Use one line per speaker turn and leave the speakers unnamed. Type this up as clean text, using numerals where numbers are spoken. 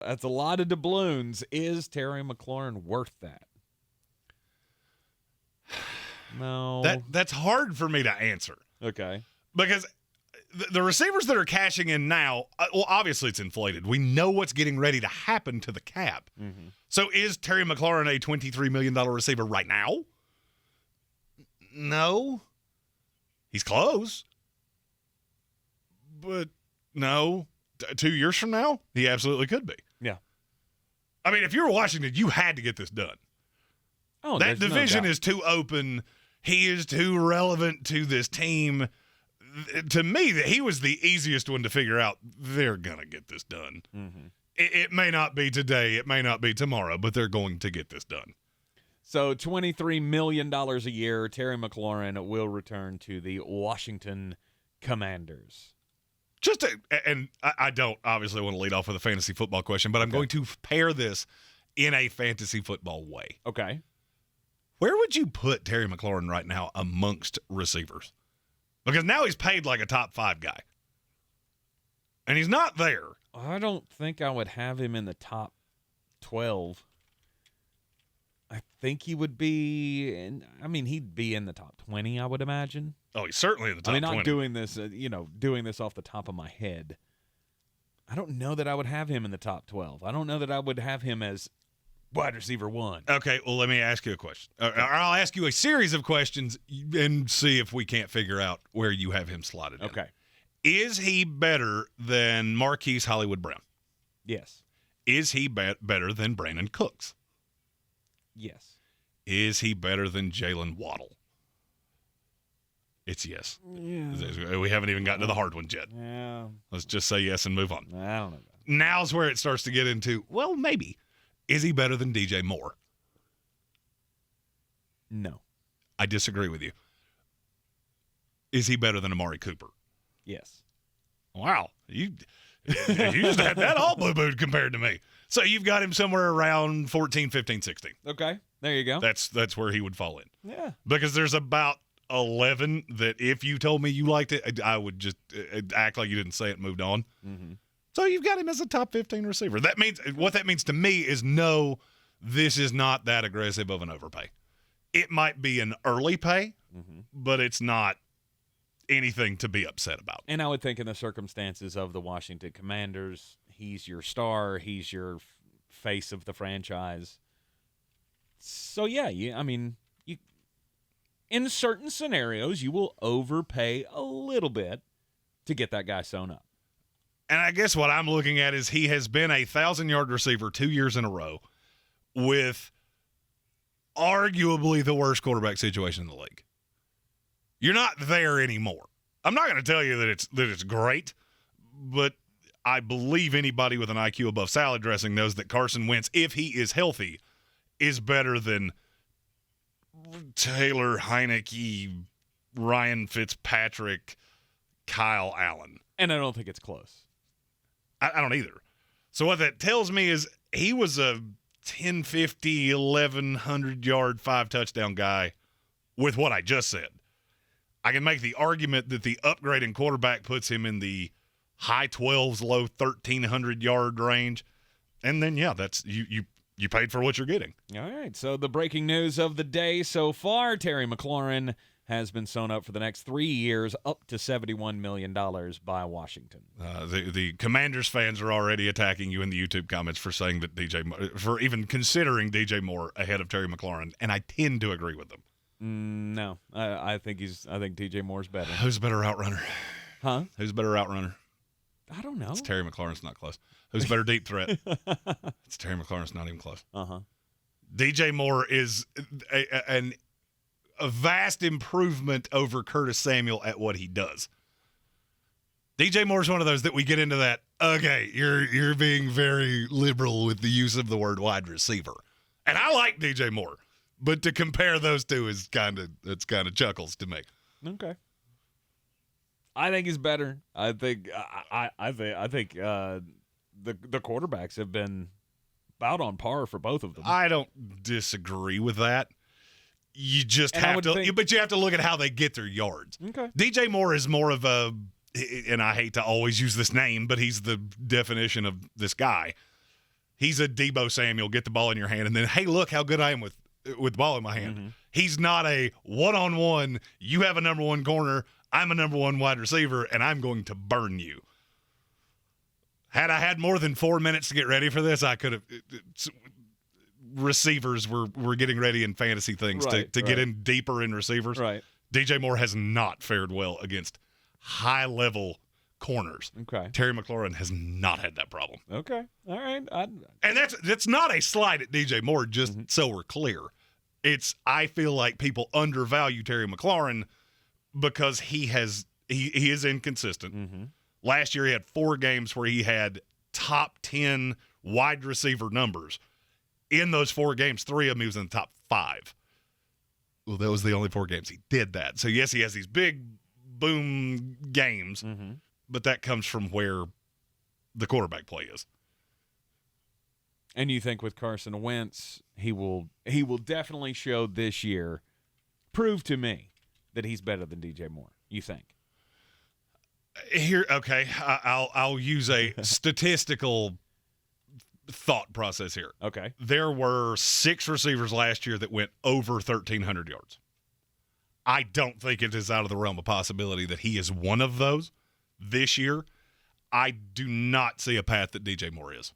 That's a lot of doubloons. Is Terry McLaurin worth that? No.
That's hard for me to answer.
Okay.
Because the receivers that are cashing in now, well, obviously it's inflated. We know what's getting ready to happen to the cap.
Mm-hmm.
So is Terry McLaurin a $23 million receiver right now? No. He's close. But no. 2 years from now, he absolutely could be.
Yeah.
I mean, if you were Washington, you had to get this done.
Oh,
that division is too open. He is too relevant to this team. To me, that he was the easiest one to figure out. They're going to get this done.
Mm-hmm.
It may not be today. It may not be tomorrow, but they're going to get this done.
So $23 million a year, Terry McLaurin will return to the Washington Commanders.
And I don't obviously want to lead off with a fantasy football question, but I'm going to pair this in a fantasy football way.
Okay.
Where would you put Terry McLaurin right now amongst receivers? Because now he's paid like a top 5 guy. And he's not there.
I don't think I would have him in the top 12. I think he would be he'd be in the top 20, I would imagine.
Oh, he's certainly in the top 20.
Not doing this, doing this off the top of my head. I don't know that I would have him in the top 12. I don't know that I would have him as wide receiver 1.
Okay, well, let me ask you a question. Or I'll ask you a series of questions and see if we can't figure out where you have him slotted in.
Okay.
Is he better than Marquise Hollywood Brown?
Yes.
Is he better than Brandon Cooks?
Yes.
Is he better than Jalen Waddle? It's yes.
Yeah.
We haven't even gotten to the hard ones yet.
Yeah.
Let's just say yes and move on.
I don't know.
Now's where it starts to get into, well, maybe. Is he better than DJ Moore?
No.
I disagree with you. Is he better than Amari Cooper?
Yes.
Wow. You just had that all boo-booed compared to me. So you've got him somewhere around 14, 15, 16.
Okay. There you go.
That's where he would fall in.
Yeah.
Because there's about 11 that if you told me you liked it, I would just act like you didn't say it and moved on.
Mm-hmm.
So you've got him as a top 15 receiver. What that means to me is no, this is not that aggressive of an overpay. It might be an early pay, but it's not anything to be upset about.
And I would think in the circumstances of the Washington Commanders, he's your star, he's your face of the franchise. So, yeah, in certain scenarios, you will overpay a little bit to get that guy sewn up.
And I guess what I'm looking at is he has been a 1,000-yard receiver 2 years in a row with arguably the worst quarterback situation in the league. You're not there anymore. I'm not going to tell you that it's great, but I believe anybody with an IQ above salad dressing knows that Carson Wentz, if he is healthy, is better than Taylor Heineke, Ryan Fitzpatrick, Kyle Allen.
And I don't think it's close.
I don't either. So what that tells me is he was a 1050, 1,100-yard, 5-touchdown guy with what I just said. I can make the argument that the upgrade in quarterback puts him in the high 12s, low 1,300-yard range. And then, yeah, that's you paid for what you're getting.
All right, so the breaking news of the day so far, Terry McLaurin has been sewn up for the next 3 years, up to $71 million by Washington.
The Commanders fans are already attacking you in the YouTube comments for saying that for even considering DJ Moore ahead of Terry McLaurin, and I tend to agree with them.
No, I think DJ Moore's better.
Who's a better route runner?
Huh?
Who's a better route runner?
I don't know.
It's Terry McLaurin's not close. Who's a better deep threat? It's Terry McLaurin's not even close. DJ Moore is a vast improvement over Curtis Samuel at what he does. DJ Moore's one of those that we get into that, okay, you're being very liberal with the use of the word wide receiver. And I like DJ Moore, but to compare those two is kind of chuckles to me.
Okay. I think he's better. I think the quarterbacks have been about on par for both of them.
I don't disagree with that. You just have to, but you have to look at how they get their yards.
Okay.
DJ Moore is more of and I hate to always use this name, but he's the definition of this guy. he's a Debo Samuel, get the ball in your hand, and then, hey, look how good I am with the ball in my hand.
Mm-hmm.
He's not a one-on-one, you have a number one corner, I'm a number one wide receiver, and I'm going to burn you. Had I had more than 4 minutes to get ready for this, I could have. Receivers were getting ready in fantasy things to get in deeper in receivers.
Right.
DJ Moore has not fared well against high-level corners.
Okay.
Terry McLaurin has not had that problem.
Okay. All right.
And that's not a slight at DJ Moore, just so we're clear. I feel like people undervalue Terry McLaurin because he is inconsistent.
Mm-hmm.
Last year he had 4 games where he had top 10 wide receiver numbers. In those 4 games, 3 of them he was in the top 5. Well, that was the only 4 games he did that. So, yes, he has these big boom games, but that comes from where the quarterback play is.
And you think with Carson Wentz, he will definitely show this year, prove to me that he's better than DJ Moore, you think?
Here, okay, I'll use a statistical thought process here.
Okay.
There were 6 receivers last year that went over 1,300 yards. I don't think it is out of the realm of possibility that he is one of those this year. I do not see a path that DJ Moore is.